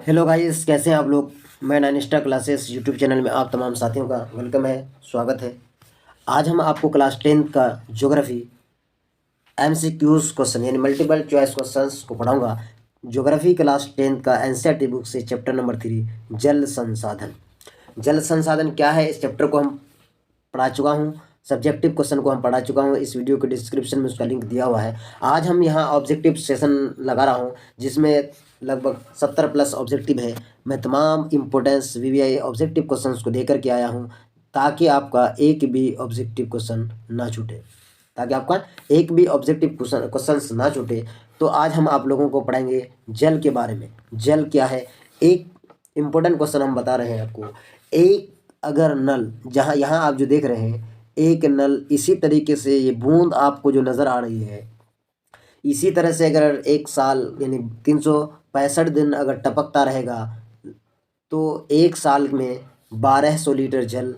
Hello guys, कैसे हैं आप लोग। मैं नाइनिस्टा क्लासेस यूट्यूब चैनल में आप तमाम साथियों का वेलकम है, स्वागत है। आज हम आपको क्लास 10th का ज्योग्राफी एमसीक्यूज क्वेश्चन यानी मल्टीपल चॉइस क्वेश्चंस को पढ़ाऊंगा। ज्योग्राफी क्लास 10th का एनसीईआरटी बुक से चैप्टर नंबर 3 जल संसाधन। जल संसाधन क्या है, इस चैप्टर को हम पढ़ा चुका हूँ। सब्जेक्टिव क्वेश्चन को हम पढ़ा चुका हूँ, इस वीडियो के डिस्क्रिप्शन में उसका लिंक दिया हुआ है। आज हम यहाँ ऑब्जेक्टिव सेशन लगा रहा हूँ जिसमें लगभग 70 प्लस ऑब्जेक्टिव है। मैं तमाम इम्पोर्टेंस वीवीआई ऑब्जेक्टिव क्वेश्चंस को देकर के आया हूँ ताकि आपका एक भी ऑब्जेक्टिव क्वेश्चन ना छूटे, क्वेश्चंस ना छूटे। तो आज हम आप लोगों को पढ़ाएंगे जल के बारे में। जल क्या है, एक इम्पोर्टेंट क्वेश्चन हम बता रहे हैं आपको। एक अगर नल, जहाँ यहाँ आप जो देख रहे हैं एक नल, इसी तरीके से ये बूंद आपको जो नज़र आ रही है, इसी तरह से अगर एक साल यानी 365 दिन अगर टपकता रहेगा तो एक साल में 1200 लीटर जल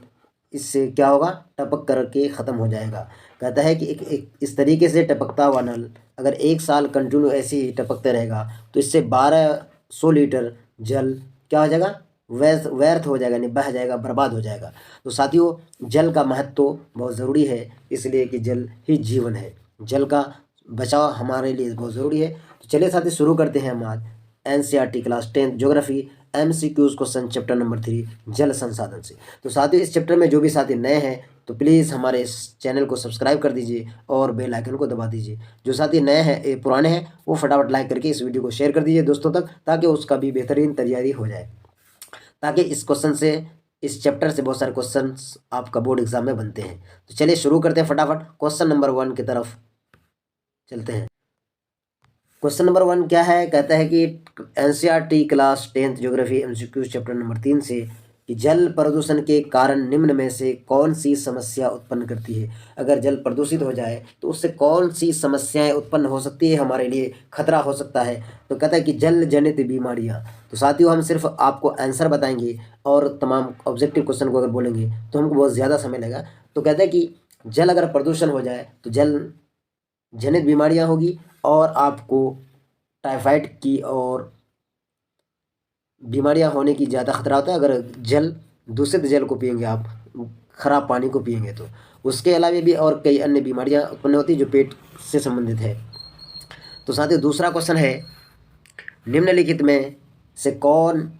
इससे क्या होगा, टपक करके ख़त्म हो जाएगा। कहता है कि एक इस तरीके से टपकता हुआ नल अगर एक साल कंटिन्यू ऐसे ही टपकते रहेगा तो इससे 1200 लीटर जल क्या हो जाएगा, व्यर्थ हो जाएगा, यानी बह जाएगा, बर्बाद हो जाएगा। तो साथियों, जल का महत्व बहुत ज़रूरी है, इसलिए कि जल ही जीवन है। जल का बचाव हमारे लिए बहुत ज़रूरी है। तो चलिए साथी, शुरू करते हैं हम आज NCERT class 10th geography MCQs question chapter number 3 जल संसाधन से। तो साथियों, इस चैप्टर में जो भी साथी नए हैं तो प्लीज़ हमारे इस चैनल को सब्सक्राइब कर दीजिए और बेल आइकन को दबा दीजिए। जो साथी नए हैं, पुराने हैं, वो फटाफट लाइक करके इस वीडियो को शेयर कर दीजिए दोस्तों तक, ताकि उसका भी बेहतरीन तैयारी हो जाए, ताकि इस चैप्टर से बहुत सारे क्वेश्चंस आपका बोर्ड एग्जाम में बनते हैं। तो चलिए शुरू करते हैं, फटाफट क्वेश्चन नंबर 1 की तरफ चलते हैं। क्वेश्चन नंबर 1 क्या है, कहता है कि NCERT class 10th geography MCQ chapter number 3 से कि जल प्रदूषण के कारण निम्न में से कौन सी समस्या उत्पन्न करती है। अगर जल प्रदूषित हो जाए तो उससे कौन सी समस्याएं उत्पन्न हो सकती है, हमारे लिए खतरा हो सकता है। तो कहता है कि जल जनित बीमारियां। तो साथियों, हम सिर्फ आपको आंसर बताएंगे और तमाम ऑब्जेक्टिव क्वेश्चन को अगर बोलेंगे तो हमको बहुत ज़्यादा समय लगेगा। तो कहता है कि जल अगर प्रदूषण हो जाए तो जल जनित बीमारियां होगी और आपको टाइफाइड की और बीमारियां होने की ज़्यादा खतरा होता है अगर दूषित जल को पिएंगे आप, खराब पानी को पिएंगे तो। उसके अलावा भी और कई अन्य बीमारियां उत्पन्न होती है जो पेट से संबंधित है। तो साथियों, दूसरा क्वेश्चन है, निम्नलिखित में से कौन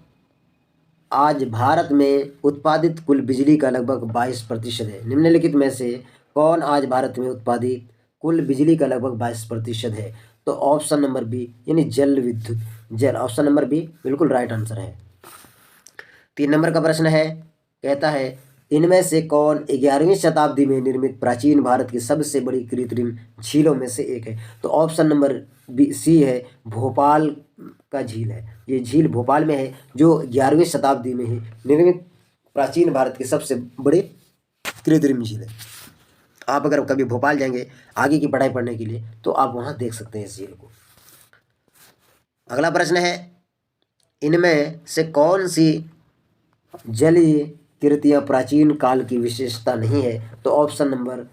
आज भारत में उत्पादित कुल बिजली का लगभग 22% है। निम्नलिखित में से कौन आज भारत में उत्पादित कुल बिजली का लगभग 22% है। तो ऑप्शन नंबर बी यानी जल विद्युत, जल, ऑप्शन नंबर बी बिल्कुल राइट आंसर है। 3 नंबर का प्रश्न है, कहता है इनमें से कौन 11वीं शताब्दी में निर्मित प्राचीन भारत की सबसे बड़ी कृत्रिम झीलों में से एक है। तो ऑप्शन नंबर बी सी है, भोपाल का झील है। ये झील भोपाल में है जो 11वीं शताब्दी में ही निर्मित प्राचीन भारत की सबसे बड़ी कृत्रिम झील है। आप अगर कभी भोपाल जाएंगे आगे की पढ़ाई पढ़ने के लिए तो आप वहाँ देख सकते हैं इस झील को। अगला प्रश्न है, इनमें से कौन सी जलीय कृतियाँ प्राचीन काल की विशेषता नहीं है। तो ऑप्शन नंबर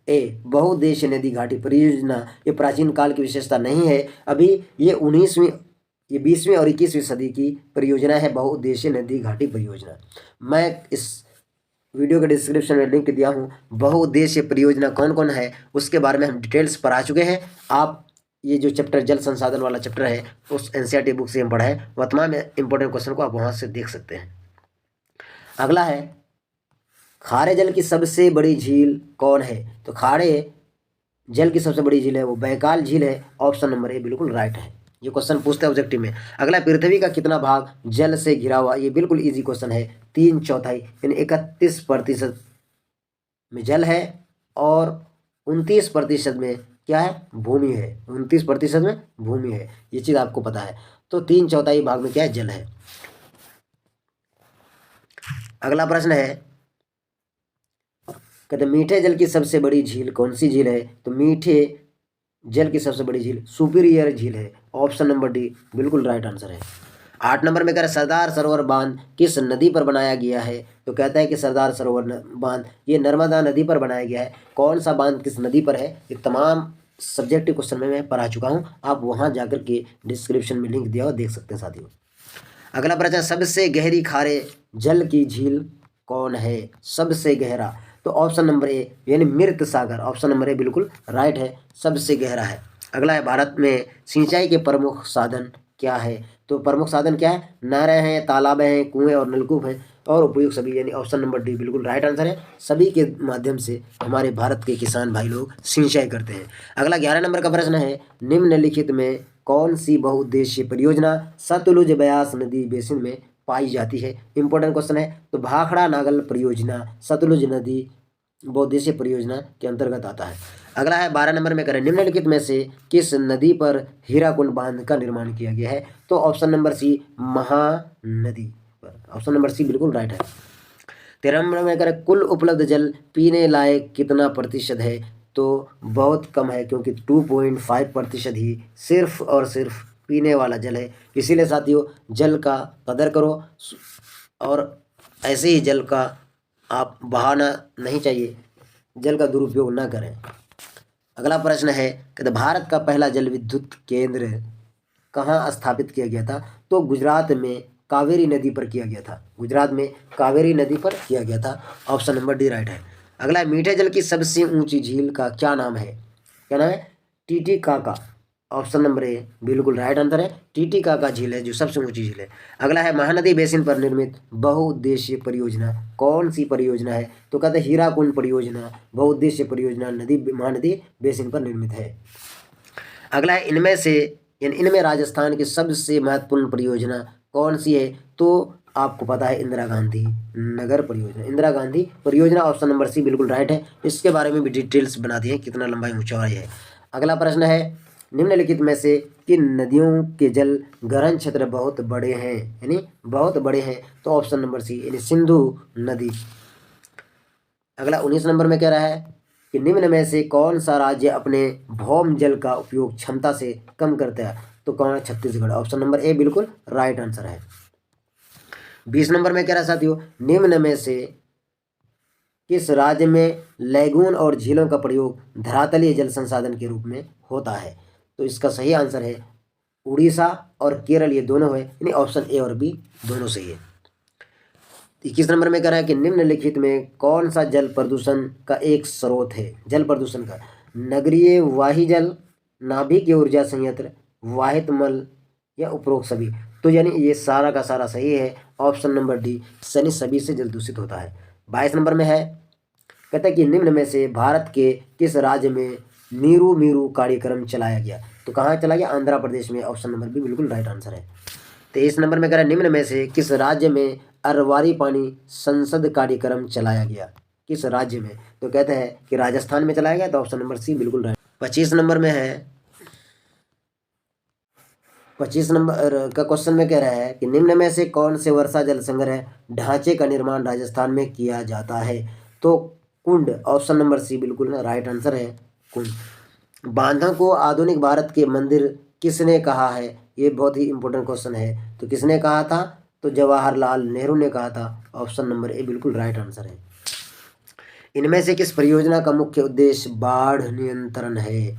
ए, बहुउद्देशीय नदी घाटी परियोजना, ये प्राचीन काल की विशेषता नहीं है। अभी ये 20वीं और 21वीं सदी की परियोजना है, बहुउद्देशीय नदी घाटी परियोजना। मैं इस वीडियो के डिस्क्रिप्शन में लिंक दिया हूँ। बहुउद्देशीय परियोजना कौन कौन है उसके बारे में हम डिटेल्स पढ़ा चुके हैं। आप ये जो चैप्टर जल संसाधन वाला चैप्टर है उस एनसीईआरटी बुक से हम पढ़ा है, वह तमाम इंपॉर्टेंट क्वेश्चन को आप वहाँ से देख सकते हैं। अगला है, खारे जल की सबसे बड़ी झील कौन है। तो खारे जल की सबसे बड़ी झील है वो बैकाल झील है। ऑप्शन नंबर ए बिल्कुल राइट है। ये क्वेश्चन पूछते हैं ऑब्जेक्टिव में। अगला, पृथ्वी का कितना भाग जल से घिरा हुआ। ये बिल्कुल इजी क्वेश्चन है, 3/4 यानी 31% में जल है और 29% में क्या है, भूमि है। 29% में भूमि है, ये चीज़ आपको पता है। तो 3/4 भाग में क्या है, जल है। अगला प्रश्न है, कहते मीठे जल की सबसे बड़ी झील कौन सी झील है। तो मीठे जल की सबसे बड़ी झील सुपीरियर झील है। ऑप्शन नंबर डी बिल्कुल राइट आंसर है। 8 नंबर में कह रहा है सरदार सरोवर बांध किस नदी पर बनाया गया है। तो कहता है कि सरदार सरोवर बांध ये नर्मदा नदी पर बनाया गया है। कौन सा बांध किस नदी पर है, ये तमाम सब्जेक्टिव क्वेश्चन में मैं पढ़ा चुका हूँ, आप वहाँ जाकर के डिस्क्रिप्शन में लिंक दिया हुआ देख सकते हैं साथियों। अगला प्रश्न, सबसे गहरी खारे जल की झील कौन है? सबसे गहरा, तो ऑप्शन नंबर ए यानी मृत सागर, ऑप्शन नंबर ए बिल्कुल राइट है, सबसे गहरा है। अगला है, भारत में सिंचाई के प्रमुख साधन क्या है? तो प्रमुख साधन क्या है? नहरें हैं, तालाब हैं, कुएं और नलकूप हैं और उपयुक्त सभी, यानी ऑप्शन नंबर डी बिल्कुल राइट आंसर है। सभी के माध्यम से हमारे भारत के किसान भाई लोग सिंचाई करते हैं। अगला 11 नंबर का प्रश्न है, निम्नलिखित में कौन सी बहुउद्देशीय परियोजना सतलुज ब्यास नदी बेसिन में पाई जाती है? इंपॉर्टेंट क्वेश्चन है। तो भाखड़ा नागल परियोजना सतलुज नदी बहुउद्देशीय परियोजना के अंतर्गत आता है। अगला है 12 नंबर में करें, निम्नलिखित में से किस नदी पर हीराकुंड बांध का निर्माण किया गया है? तो ऑप्शन नंबर सी महानदी पर, ऑप्शन नंबर सी बिल्कुल राइट है। 13 नंबर में करें, कुल उपलब्ध जल पीने लायक कितना प्रतिशत है? तो बहुत कम है, क्योंकि 2.5% ही सिर्फ और सिर्फ पीने वाला जल है। इसीलिए साथियों, जल का कदर करो और ऐसे ही जल का आप बहाना नहीं चाहिए, जल का दुरुपयोग ना करें। अगला प्रश्न है कि भारत का पहला जल विद्युत केंद्र कहाँ स्थापित किया गया था? तो गुजरात में कावेरी नदी पर किया गया था, गुजरात में कावेरी नदी पर किया गया था, ऑप्शन नंबर डी राइट है। अगला है, मीठे जल की सबसे ऊंची झील का क्या नाम है? क्या नाम है? टीटीकाका, ऑप्शन नंबर ए बिल्कुल राइट आंसर है, टीटीकाका झील है जो सबसे ऊंची झील है। अगला है, महानदी बेसिन पर निर्मित बहुउद्देशीय परियोजना कौन सी परियोजना है? तो कहते हैं हीराकुंड परियोजना बहुउद्देशीय परियोजना नदी महानदी बेसिन पर निर्मित है। अगला है, इनमें राजस्थान की सबसे महत्वपूर्ण परियोजना कौन सी है? तो आपको पता है, इंदिरा गांधी नगर परियोजना, इंदिरा गांधी परियोजना, ऑप्शन नंबर सी बिल्कुल राइट है। इसके बारे में भी डिटेल्स बना दिए, कितना लंबाई ऊंचाई है। अगला प्रश्न है, निम्नलिखित में से किन नदियों के जल ग्रहण क्षेत्र बहुत बड़े हैं, यानी बहुत बड़े हैं? तो ऑप्शन नंबर सी यानी सिंधु नदी। अगला 19 नंबर में कह रहा है कि निम्न में से कौन सा राज्य अपने भौम जल का उपयोग क्षमता से कम करता है? तो कौन है? छत्तीसगढ़, ऑप्शन नंबर ए बिल्कुल राइट आंसर है। 20 नंबर में कह रहा है साथियों, निम्न में से किस राज्य में लैगून और झीलों का प्रयोग धरातलीय जल संसाधन के रूप में होता है? तो इसका सही आंसर है उड़ीसा और केरल, ये दोनों है, यानी ऑप्शन ए और बी दोनों सही है। 21 नंबर में कह रहा है कि निम्नलिखित में कौन सा जल प्रदूषण का एक स्रोत है? जल प्रदूषण का, नगरीय वाही जल, नाभिकीय ऊर्जा संयंत्र, वाहित मल या उपरोक्त सभी? तो यानी ये सारा का सारा सही है, ऑप्शन नंबर डी यानी सभी से जल दूषित होता है। 22 नंबर में है, कहता है कि निम्न में से भारत के किस राज्य में नीरू मीरू कार्यक्रम चलाया गया? तो कहाँ चला गया? आंध्र प्रदेश में, ऑप्शन नंबर बी बिल्कुल राइट आंसर है। 23 नंबर में कह रहा है, निम्न में से किस राज्य में अरवारी पानी संसद कार्यक्रम चलाया गया? किस राज्य में? तो कहते हैं कि राजस्थान में चलाया गया, तो ऑप्शन नंबर सी बिल्कुल राइट। 25 नंबर में है, 25 नंबर का क्वेश्चन में कह रहा है कि निम्न में से कौन से वर्षा जल संग्रह ढांचे का निर्माण राजस्थान में किया जाता है? तो कुंड, ऑप्शन नंबर सी बिल्कुल राइट आंसर है, कुंड। बांधों को आधुनिक भारत के मंदिर किसने कहा है? ये बहुत ही इंपॉर्टेंट क्वेश्चन है। तो किसने कहा था? तो जवाहरलाल नेहरू ने कहा था, ऑप्शन नंबर ए बिल्कुल राइट आंसर है। इनमें से किस परियोजना का मुख्य उद्देश्य बाढ़ नियंत्रण है?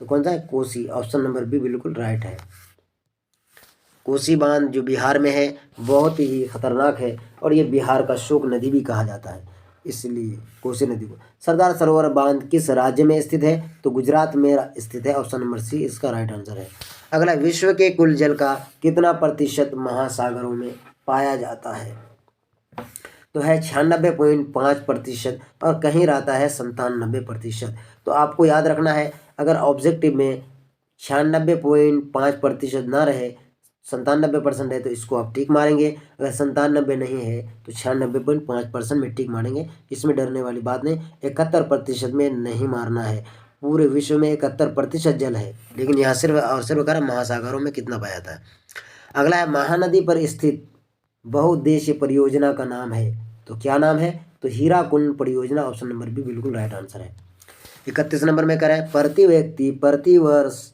तो कौन सा है? कोसी, ऑप्शन नंबर बी बिल्कुल राइट है। कोसी बांध जो बिहार में है बहुत ही खतरनाक है और ये बिहार का शोक नदी भी कहा जाता है, इसलिए कोसी नदी को। सरदार सरोवर बांध किस राज्य में स्थित है? तो गुजरात में स्थित है, ऑप्शन नंबर सी इसका राइट आंसर है। अगला, विश्व के कुल जल का कितना प्रतिशत महासागरों में पाया जाता है? तो है 96.5% और कहीं रहता है 97%। तो आपको याद रखना है, अगर ऑब्जेक्टिव में 96.5% ना रहे, 97% है तो इसको आप टिक मारेंगे, अगर 97 नहीं है तो 96.5% में टिक मारेंगे। इसमें डरने वाली बात नहीं, 71% में नहीं मारना है। पूरे विश्व में 71% जल है, लेकिन यहाँ सिर्फ और सिर्फ कह रहा महासागरों में कितना पाया जाता है। अगला है, महानदी पर स्थित बहुउद्देशीय परियोजना का नाम है? तो क्या नाम है? तो हीराकुंड परियोजना, ऑप्शन नंबर बी बिल्कुल राइट आंसर है। 31 नंबर में कह रहा है, प्रति व्यक्ति प्रति वर्ष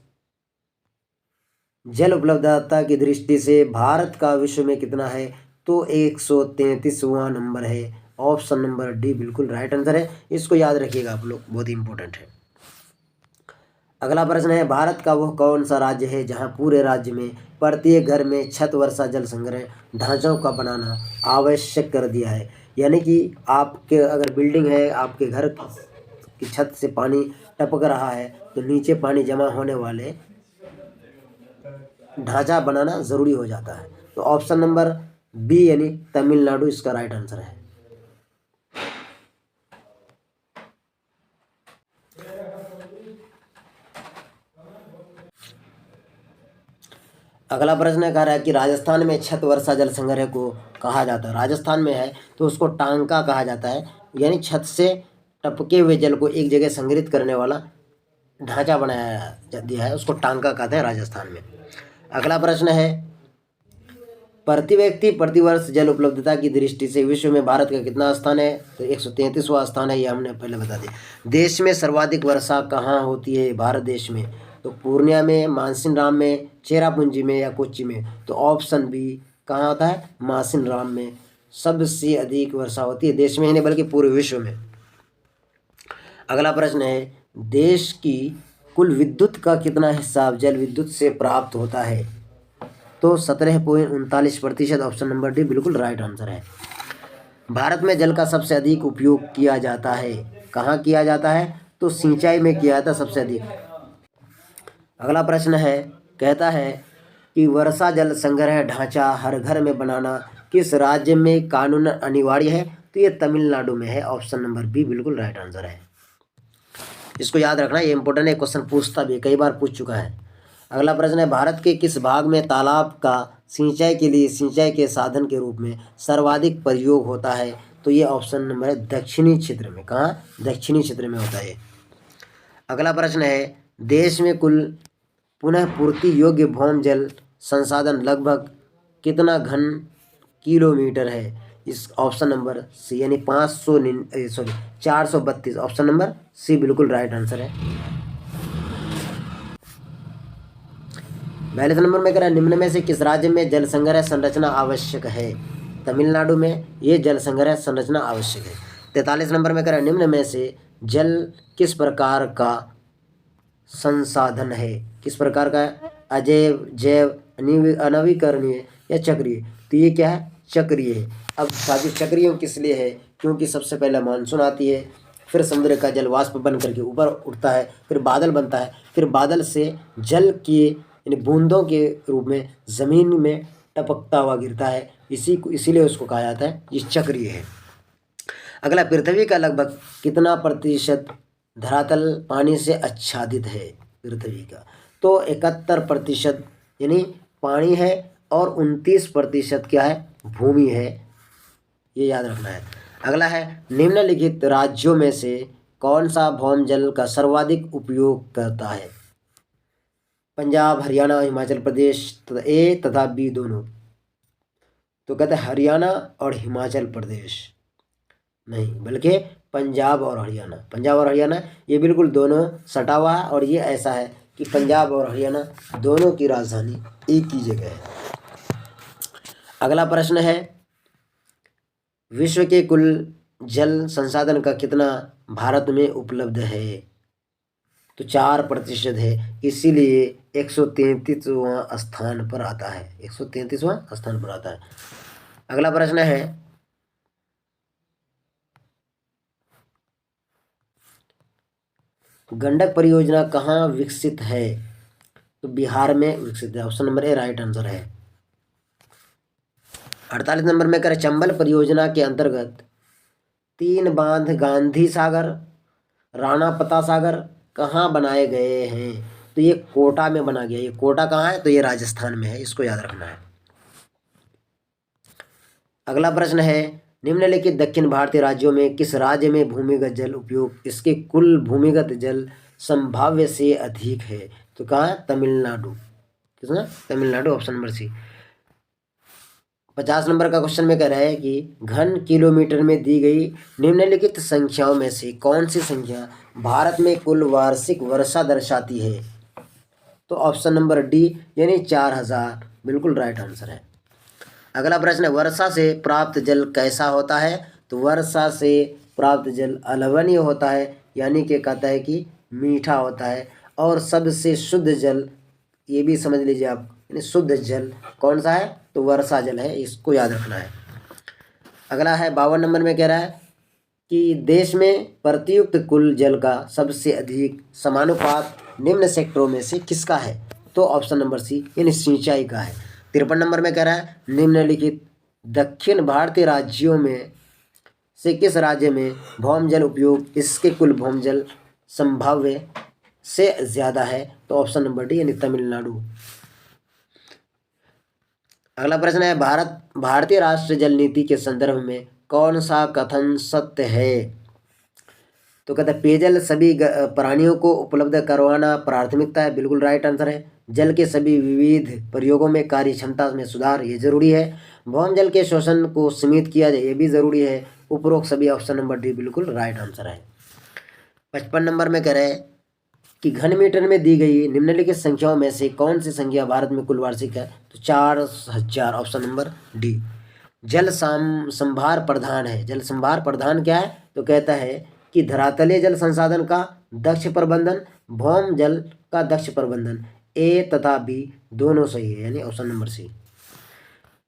जल उपलब्धता की दृष्टि से भारत का विश्व में कितना है? तो 133वां नंबर है, ऑप्शन नंबर डी बिल्कुल राइट आंसर है। इसको याद रखिएगा आप लोग, बहुत ही इंपॉर्टेंट है। अगला प्रश्न है, भारत का वह कौन सा राज्य है जहां पूरे राज्य में प्रत्येक घर में छत वर्षा जल संग्रह ढांचों का बनाना आवश्यक कर दिया है। यानी कि आपके अगर बिल्डिंग है, आपके घर की छत से पानी टपक रहा है तो नीचे पानी जमा होने वाले ढांचा बनाना ज़रूरी हो जाता है। तो ऑप्शन नंबर बी यानी तमिलनाडु इसका राइट आंसर है। अगला प्रश्न कह रहा है कि राजस्थान में छत वर्षा जल संग्रह को कहा जाता है, राजस्थान में है तो उसको टांका कहा जाता है, यानी छत से टपके हुए जल को एक जगह संग्रहित करने वाला ढांचा बनाया दिया है, उसको टांका कहते हैं राजस्थान में। अगला प्रश्न है, प्रति व्यक्ति प्रतिवर्ष जल उपलब्धता की दृष्टि से विश्व में भारत का कितना स्थान है? तो 133वां स्थान है, ये हमने पहले बता दिया। देश में सर्वाधिक वर्षा कहाँ होती है भारत देश में? तो पूर्णिया में, मानसीन में, चेरापूंजी में या कोच्चि में? तो ऑप्शन बी कहाँ होता है? मानसीन में सबसे अधिक वर्षा होती है, देश में ही नहीं बल्कि पूरे विश्व में। अगला प्रश्न है, देश की कुल विद्युत का कितना हिस्सा जल विद्युत से प्राप्त होता है? तो 17.39%, ऑप्शन नंबर डी बिल्कुल राइट आंसर है। भारत में जल का सबसे अधिक उपयोग किया जाता है, कहाँ किया जाता है? तो सिंचाई में किया जाता है सबसे अधिक। अगला प्रश्न है, कहता है कि वर्षा जल संग्रह ढांचा हर घर में बनाना किस राज्य में कानूनन अनिवार्य है? तो ये तमिलनाडु में है, ऑप्शन नंबर बी बिल्कुल राइट आंसर है। इसको याद रखना, ये इंपॉर्टेंट है, क्वेश्चन पूछता भी, कई बार पूछ चुका है। अगला प्रश्न है, भारत के किस भाग में तालाब का सिंचाई के लिए सिंचाई के साधन के रूप में सर्वाधिक प्रयोग होता है? तो ये ऑप्शन नंबर है दक्षिणी क्षेत्र में। कहाँ? दक्षिणी क्षेत्र में होता है। अगला प्रश्न है, देश में कुल पुनः पूर्ति योग्य भौम जल संसाधन लगभग कितना घन किलोमीटर है? इस ऑप्शन नंबर सी यानी 432, ऑप्शन नंबर सी बिल्कुल राइट आंसर है। 42 नंबर में कह रहा है, निम्न में से किस राज्य में जल संग्रह संरचना आवश्यक है? तमिलनाडु में ये जल संग्रह संरचना आवश्यक है। 43 नंबर में कह रहा है, निम्न में से जल किस प्रकार का संसाधन है? किस प्रकार का? अजैव, जैव, अनवीकरणीय या चक्रीय? तो ये क्या है? चक्रीय है। अब साथी चक्रीय किस लिए है? क्योंकि सबसे पहले मानसून आती है, फिर समुद्र का जल वाष्प बन करके ऊपर उठता है, फिर बादल बनता है, फिर बादल से जल की यानी बूंदों के रूप में ज़मीन में टपकता हुआ गिरता है, इसीलिए उसको कहा जाता है ये चक्रीय है। अगला, पृथ्वी का लगभग कितना प्रतिशत धरातल पानी से आच्छादित है? पृथ्वी का तो 71% यानी पानी है और 29% क्या है? भूमि है, ये याद रखना है। अगला है, निम्नलिखित राज्यों में से कौन सा भौम जल का सर्वाधिक उपयोग करता है? पंजाब, हरियाणा, हिमाचल प्रदेश, ए तथा बी दोनों? तो कहते हैं हरियाणा और हिमाचल प्रदेश नहीं, बल्कि पंजाब और हरियाणा। पंजाब और हरियाणा ये बिल्कुल दोनों सटा हुआ है, और ये ऐसा है कि पंजाब और हरियाणा दोनों की राजधानी एक ही जगह है। अगला प्रश्न है, विश्व के कुल जल संसाधन का कितना भारत में उपलब्ध है? तो 4% है, इसीलिए 133वां स्थान पर आता है, 133वां स्थान पर आता है। अगला प्रश्न है, गंडक परियोजना कहाँ विकसित है? तो बिहार में विकसित है, option number A right answer है। 48 नंबर में करें, चंबल परियोजना के अंतर्गत 3 बांध गांधी सागर, राणा प्रताप सागर कहाँ बनाए गए हैं? तो ये कोटा में बना गया। ये कोटा कहाँ है? तो ये राजस्थान में है, इसको याद रखना है। अगला प्रश्न है, निम्नलिखित दक्षिण भारतीय राज्यों में किस राज्य में भूमिगत जल उपयोग इसके कुल भूमिगत जल संभाव्य से अधिक है? तो कहाँ? तमिलनाडु। किसना? Tamil Nadu, option number C. 50 number का क्वेश्चन में कह रहा है कि घन किलोमीटर में दी गई निम्नलिखित संख्याओं में से कौन सी संख्या भारत में कुल वार्षिक वर्षा दर्शाती है? तो ऑप्शन नंबर डी यानी 4000 बिल्कुल राइट आंसर है। अगला प्रश्न है, वर्षा से प्राप्त जल कैसा होता है? तो वर्षा से प्राप्त जल अलवणीय होता है, यानी कि कहता है कि मीठा होता है, और सबसे शुद्ध जल, ये भी समझ लीजिए आप, यानी शुद्ध जल कौन सा है, तो वर्षा जल है, इसको याद रखना है। अगला है 52 नंबर में, कह रहा है कि देश में प्रतियुक्त कुल जल का सबसे अधिक समानुपात निम्न सेक्टरों में से किसका है, तो ऑप्शन नंबर सी यानी सिंचाई का है। 53 नंबर में कह रहा है निम्नलिखित दक्षिण भारतीय राज्यों में से किस राज्य में भौम जल उपयोग इसके कुल भौम जल संभाव्य से ज़्यादा है, तो ऑप्शन नंबर डी यानी तमिलनाडु। अगला प्रश्न है भारतीय राष्ट्रीय जल नीति के संदर्भ में कौन सा कथन सत्य है, तो कहता है पेयजल सभी प्राणियों को उपलब्ध करवाना प्राथमिकता है, बिल्कुल राइट आंसर है। जल के सभी विविध प्रयोगों में कार्य क्षमता में सुधार, ये जरूरी है। भौम जल के शोषण को सीमित किया जाए, ये भी जरूरी है। उपरोक्त सभी, ऑप्शन नंबर डी बिल्कुल राइट आंसर है। 55 नंबर में कह रहे हैं कि घन मीटर में दी गई निम्नलिखित संख्याओं में से कौन सी संख्या भारत में कुल वार्षिक है, तो 4000, ऑप्शन नंबर डी। जल संभार प्रधान है, जल संभार प्रधान क्या है, तो कहता है कि धरातलीय जल संसाधन का दक्ष प्रबंधन, भौम जल का दक्ष प्रबंधन, ए तथा बी दोनों सही है, यानी ऑप्शन नंबर सी।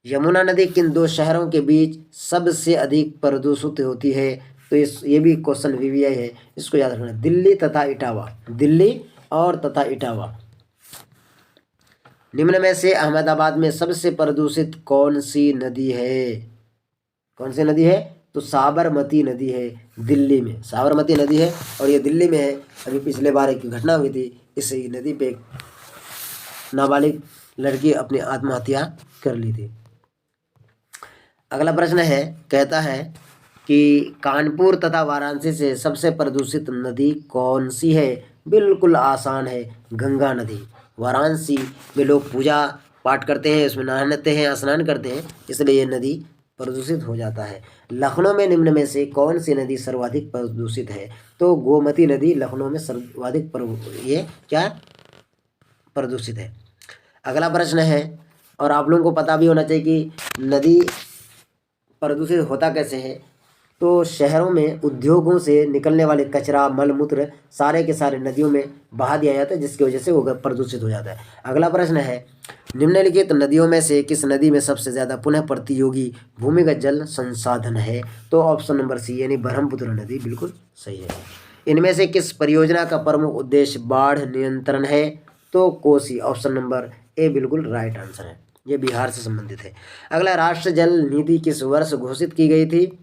यमुना नदी किन दो शहरों के बीच सबसे अधिक प्रदूषित होती है, तो ये भी क्वेश्चन वीवीआई है, इसको याद रखना, दिल्ली तथा इटावा, दिल्ली और तथा इटावा। निम्न में से अहमदाबाद में सबसे प्रदूषित कौन सी नदी है, कौन सी नदी है, तो साबरमती नदी है, दिल्ली में साबरमती नदी है और ये दिल्ली में है। अभी पिछले बार एक घटना हुई थी, इस नदी पे नाबालिग लड़की अपनी आत्महत्या कर ली थी। अगला प्रश्न है, कहता है कि कानपुर तथा वाराणसी से सबसे प्रदूषित नदी कौन सी है, बिल्कुल आसान है, गंगा नदी। वाराणसी में लोग पूजा पाठ करते हैं, उसमें नहाते हैं, स्नान करते हैं, इसलिए ये नदी प्रदूषित हो जाता है। लखनऊ में निम्न में से कौन सी नदी सर्वाधिक प्रदूषित है, तो गोमती नदी लखनऊ में सर्वाधिक ये क्या प्रदूषित है। अगला प्रश्न है, और आप लोगों को पता भी होना चाहिए कि नदी प्रदूषित होता कैसे है, तो शहरों में उद्योगों से निकलने वाले कचरा, मल मूत्र सारे के सारे नदियों में बहा दिया जाता है, जिसकी वजह से वो प्रदूषित हो जाता है। अगला प्रश्न है, निम्नलिखित नदियों में से किस नदी में सबसे ज़्यादा पुनः प्रतियोगी भूमिगत जल संसाधन है, तो ऑप्शन नंबर सी यानी ब्रह्मपुत्र नदी बिल्कुल सही है। इनमें से किस परियोजना का प्रमुख उद्देश्य बाढ़ नियंत्रण है, तो कोसी, ऑप्शन नंबर ए बिल्कुल राइट आंसर है, ये बिहार से संबंधित है। अगला, राष्ट्रीय जल नीति किस वर्ष घोषित की गई थी,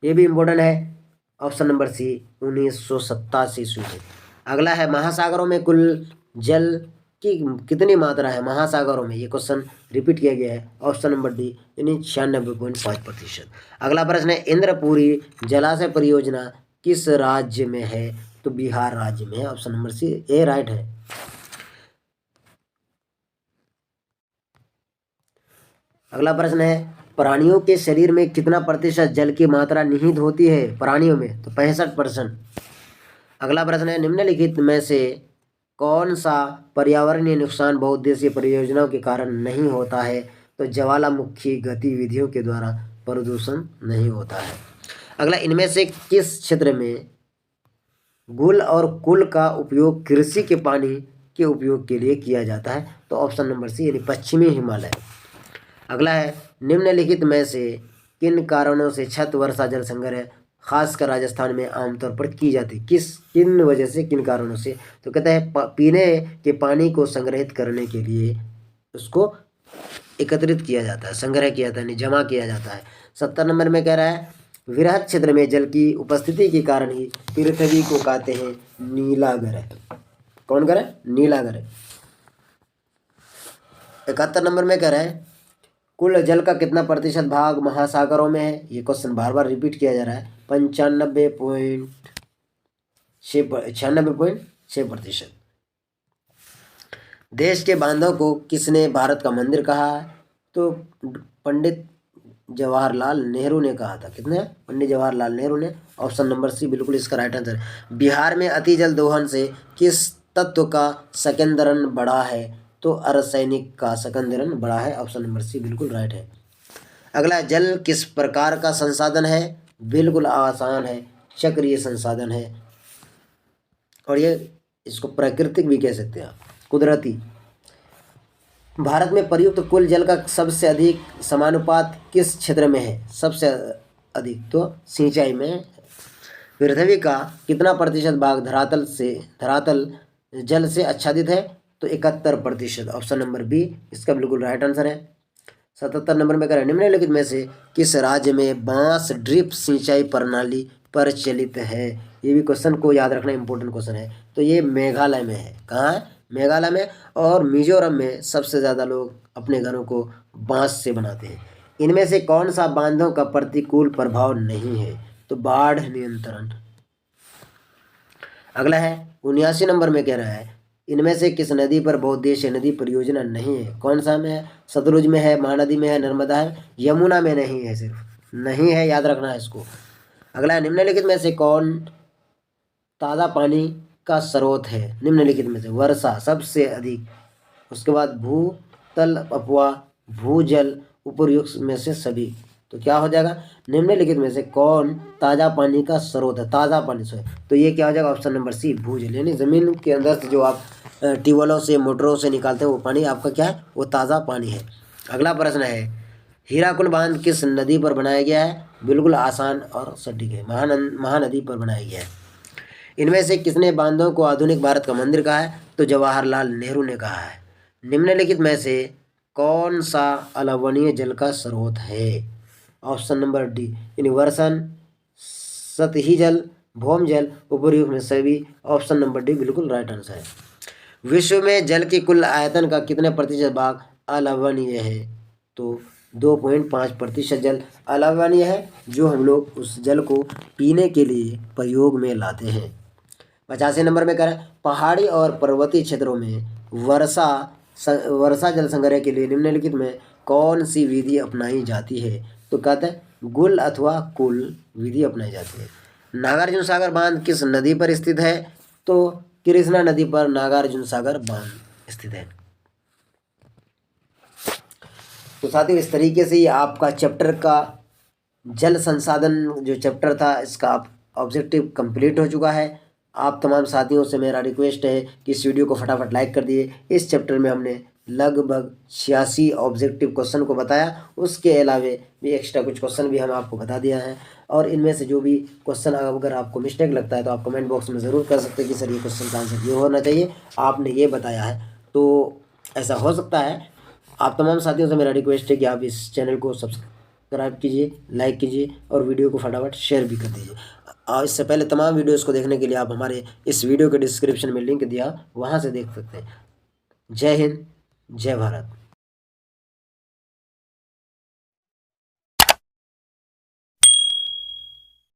ये भी इम्पोर्टेंट है, ऑप्शन नंबर सी 1987 ईस्वी में। अगला है, महासागरों में कुल जल की कितनी मात्रा है, महासागरों में, ये क्वेश्चन रिपीट किया गया है, ऑप्शन नंबर डी यानी 96.5%। अगला प्रश्न है, इंद्रपुरी जलाशय परियोजना किस राज्य में है, तो बिहार राज्य में है, ऑप्शन नंबर सी ए राइट है। अगला प्रश्न है, प्राणियों के शरीर में कितना प्रतिशत जल की मात्रा निहित होती है, प्राणियों में, तो 65%। अगला प्रश्न है, निम्नलिखित में से कौन सा पर्यावरणीय नुकसान बहुउद्देशीय परियोजनाओं के कारण नहीं होता है, तो ज्वालामुखी गतिविधियों के द्वारा प्रदूषण नहीं होता है। अगला, इनमें से किस क्षेत्र में गुल और कुल का उपयोग कृषि के पानी के उपयोग के लिए किया जाता है, तो ऑप्शन नंबर सी यानी पश्चिमी हिमालय। अगला है, निम्नलिखित में से किन कारणों से छत वर्षा जल संग्रह खासकर राजस्थान में आमतौर पर की जाती है, किन वजह से, किन कारणों से, तो कहता है पीने के पानी को संग्रहित करने के लिए उसको एकत्रित किया जाता है, संग्रह किया जाता है, यानी जमा किया जाता है। 70 नंबर में कह रहा है, वृहद क्षेत्र में जल की उपस्थिति के कारण ही पृथ्वी को कहते हैं नीला ग्रह। कौन ग्रह, नीला ग्रह। 71 नंबर में कह रहा है, कुल जल का कितना प्रतिशत भाग महासागरों में है, ये क्वेश्चन बार बार रिपीट किया जा रहा है, 96.6%। देश के बांधों को किसने भारत का मंदिर कहा है, तो पंडित जवाहरलाल नेहरू ने कहा था। कितने, पंडित जवाहरलाल नेहरू ने, ऑप्शन नंबर सी बिल्कुल इसका राइट आंसर। बिहार में अति जल दोहन से किस तत्व का संकेंद्रण बढ़ा है, तो अर्सेनिक का संकेंद्रण बढ़ा है, ऑप्शन नंबर सी बिल्कुल राइट है। अगला, जल किस प्रकार का संसाधन है, बिल्कुल आसान है, चक्रीय संसाधन है, और ये इसको प्राकृतिक भी कह सकते हैं आप, कुदरती। भारत में प्रयुक्त कुल जल का सबसे अधिक समानुपात किस क्षेत्र में है? सबसे अधिक तो सिंचाई में। पृथ्वी का कितना प्रतिशत भाग धरातल जल से आच्छादित है? तो 71%। ऑप्शन नंबर बी इसका बिल्कुल राइट आंसर है। 77 नंबर में करें, निम्नलिखित में से किस राज्य में बांस ड्रिप सिंचाई प्रणाली प्रचलित है? ये भी क्वेश्चन को याद रखना इंपॉर्टेंट क्वेश्चन है। तो ये मेघालय में है। कहाँ है? मेघालय में। और मिजोरम में सबसे ज़्यादा लोग अपने घरों को बांस से बनाते हैं। इनमें से कौन सा बांधों का प्रतिकूल प्रभाव नहीं है? तो बाढ़ नियंत्रण। अगला है 79 नंबर में कह रहा है, इनमें से किस नदी पर बहुउद्देशीय नदी परियोजना नहीं है? कौन सा में है? सतलुज में है, महानदी में है, नर्मदा है, यमुना में नहीं है, सिर्फ नहीं है, याद रखना है इसको। अगला है, निम्नलिखित में से कौन ताज़ा पानी का स्रोत है? निम्नलिखित में से वर्षा सबसे अधिक, उसके बाद भूतल अपवाह, भूजल, उपर्युक्त में से सभी। तो क्या हो जाएगा? निम्नलिखित में से कौन ताज़ा पानी का स्रोत है? ताज़ा पानी से, तो ये क्या हो जाएगा? ऑप्शन नंबर सी भूजल, यानी ज़मीन के अंदर से जो आप ट्यूबवेलों से मोटरों से निकालते हैं वो पानी आपका क्या है? वो ताज़ा पानी है। अगला प्रश्न है, हीराकुंड बांध किस नदी पर बनाया गया है? बिल्कुल आसान और सटीक है, महानदी पर बनाया गया है। इनमें से किसने बांधों को आधुनिक भारत का मंदिर कहा है? तो जवाहरलाल नेहरू ने कहा है। निम्नलिखित में से कौन सा अलवणीय जल का स्रोत है? ऑप्शन नंबर डी, यानी वर्षण, सतही जल, भौम जल, उपर्युक्त में सभी। ऑप्शन नंबर डी बिल्कुल राइट आंसर है। विश्व में जल के कुल आयतन का कितने प्रतिशत भाग अलवणीय है? तो 2.5% जल अलवणीय है, जो हम लोग उस जल को पीने के लिए प्रयोग में लाते हैं। 85 नंबर में करें, पहाड़ी और पर्वतीय क्षेत्रों में वर्षा जल संग्रह के लिए निम्नलिखित में कौन सी विधि अपनाई जाती है? तो कहते हैं गुल अथवा कुल विधि अपनाई जाती है। नागार्जुन सागर बांध किस नदी पर स्थित है? तो कृष्णा नदी पर नागार्जुन सागर बांध स्थित है। तो साथियों, इस तरीके से ये आपका चैप्टर का जल संसाधन जो चैप्टर था, इसका ऑब्जेक्टिव कंप्लीट हो चुका है। आप तमाम साथियों से मेरा रिक्वेस्ट है कि इस वीडियो को फटाफट लाइक कर दिए। इस चैप्टर में हमने लगभग 86 ऑब्जेक्टिव क्वेश्चन को बताया, उसके अलावे भी एक्स्ट्रा कुछ क्वेश्चन भी हम आपको बता दिया है। और इनमें से जो भी क्वेश्चन अगर आपको मिस्टेक लगता है तो आप कमेंट बॉक्स में ज़रूर कर सकते हैं कि सर ये क्वेश्चन का आंसर ये होना चाहिए, आपने ये बताया है, तो ऐसा हो सकता है। आप तमाम साथियों से मेरा रिक्वेस्ट है कि आप इस चैनल को सब्सक्राइब कीजिए, लाइक कीजिए और वीडियो को फटाफट शेयर भी कर दीजिए। और इससे पहले तमाम वीडियोस को देखने के लिए आप हमारे इस वीडियो के डिस्क्रिप्शन में लिंक दिया, वहाँ से देख सकते हैं। जय हिंद, जय भारत।